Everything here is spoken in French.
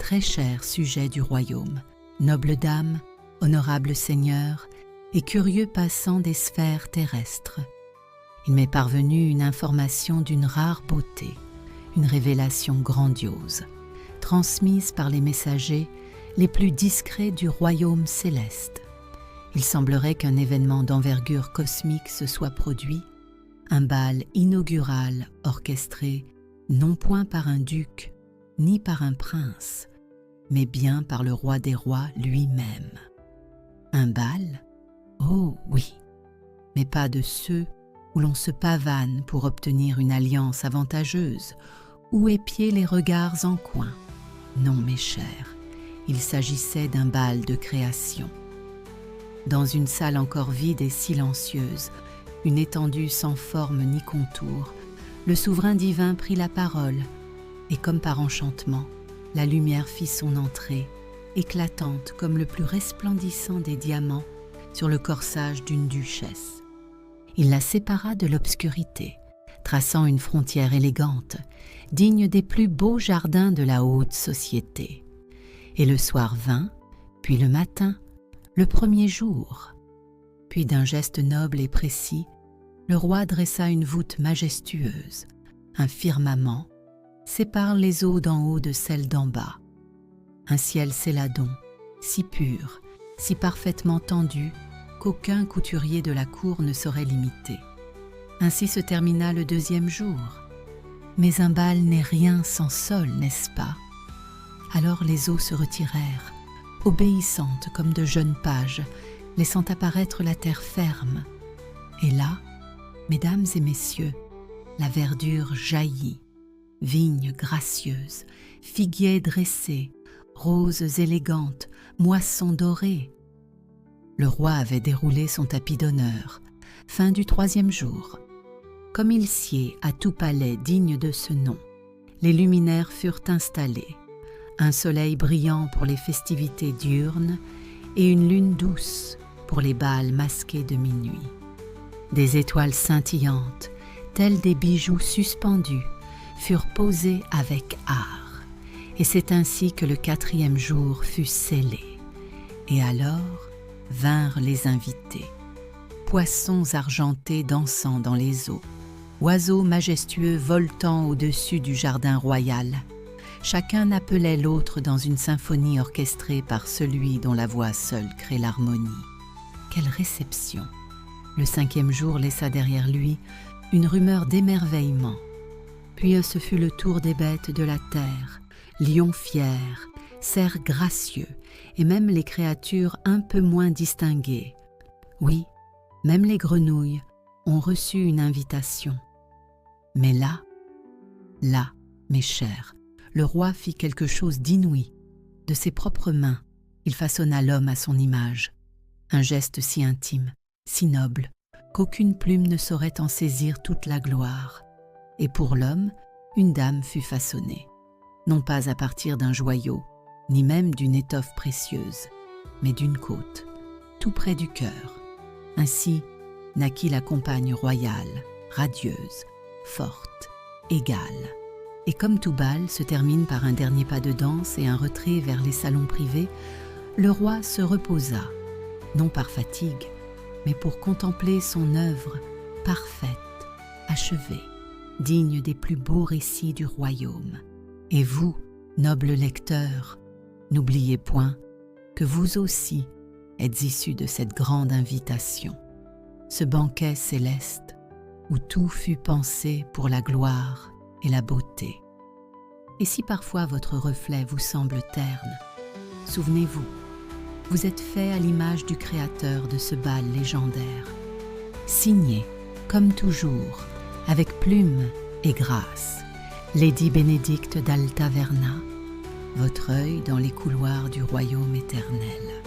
très chers sujets du royaume, nobles dames, honorables seigneurs et curieux passants des sphères terrestres. Il m'est parvenu une information d'une rare beauté, une révélation grandiose, transmise par les messagers les plus discrets du royaume céleste. Il semblerait qu'un événement d'envergure cosmique se soit produit, un bal inaugural orchestré non point par un duc ni par un prince, mais bien par le roi des rois lui-même. Un bal? Oh oui, mais pas de ceux où l'on se pavane pour obtenir une alliance avantageuse ou épier les regards en coin. Non, mes chers, il s'agissait d'un bal de création. Dans une salle encore vide et silencieuse, une étendue sans forme ni contour, le souverain divin prit la parole, et comme par enchantement, la lumière fit son entrée, éclatante comme le plus resplendissant des diamants sur le corsage d'une duchesse. Il la sépara de l'obscurité, traçant une frontière élégante, digne des plus beaux jardins de la haute société. Et le soir vint, puis le matin, le premier jour. Puis d'un geste noble et précis, le roi dressa une voûte majestueuse, un firmament, sépare les eaux d'en haut de celles d'en bas. Un ciel céladon, si pur, si parfaitement tendu, qu'aucun couturier de la cour ne saurait l'imiter. Ainsi se termina le deuxième jour. Mais un bal n'est rien sans sol, n'est-ce pas? Alors les eaux se retirèrent, obéissantes comme de jeunes pages, laissant apparaître la terre ferme. Et là, mesdames et messieurs, la verdure jaillit, vignes gracieuses, figuiers dressés, roses élégantes, moissons dorées. Le roi avait déroulé son tapis d'honneur, fin du troisième jour. Comme il sied à tout palais digne de ce nom, les luminaires furent installés, un soleil brillant pour les festivités diurnes et une lune douce pour les bals masqués de minuit. Des étoiles scintillantes, telles des bijoux suspendus, furent posées avec art, et c'est ainsi que le quatrième jour fut scellé. Et alors vinrent les invités, poissons argentés dansant dans les eaux, oiseaux majestueux voltant au-dessus du jardin royal. Chacun appelait l'autre dans une symphonie orchestrée par celui dont la voix seule crée l'harmonie. Quelle réception! Le cinquième jour laissa derrière lui une rumeur d'émerveillement. Puis ce fut le tour des bêtes de la terre, lions fiers, cerfs gracieux, et même les créatures un peu moins distinguées. Oui, même les grenouilles ont reçu une invitation. Mais là, mes chers, le roi fit quelque chose d'inouï. De ses propres mains, il façonna l'homme à son image. Un geste si intime, si noble, qu'aucune plume ne saurait en saisir toute la gloire. Et pour l'homme, une dame fut façonnée, non pas à partir d'un joyau, ni même d'une étoffe précieuse, mais d'une côte, tout près du cœur. Ainsi naquit la compagne royale, radieuse, forte, égale. Et comme tout bal se termine par un dernier pas de danse et un retrait vers les salons privés, le roi se reposa, non par fatigue, mais pour contempler son œuvre parfaite, achevée, digne des plus beaux récits du royaume. Et vous, nobles lecteurs, n'oubliez point que vous aussi êtes issus de cette grande invitation, ce banquet céleste où tout fut pensé pour la gloire et la beauté. Et si parfois votre reflet vous semble terne, souvenez-vous, vous êtes fait à l'image du créateur de ce bal légendaire, signé, comme toujours, avec plume et grâce, Lady Bénédicte d'Altaverna, votre œil dans les couloirs du royaume éternel.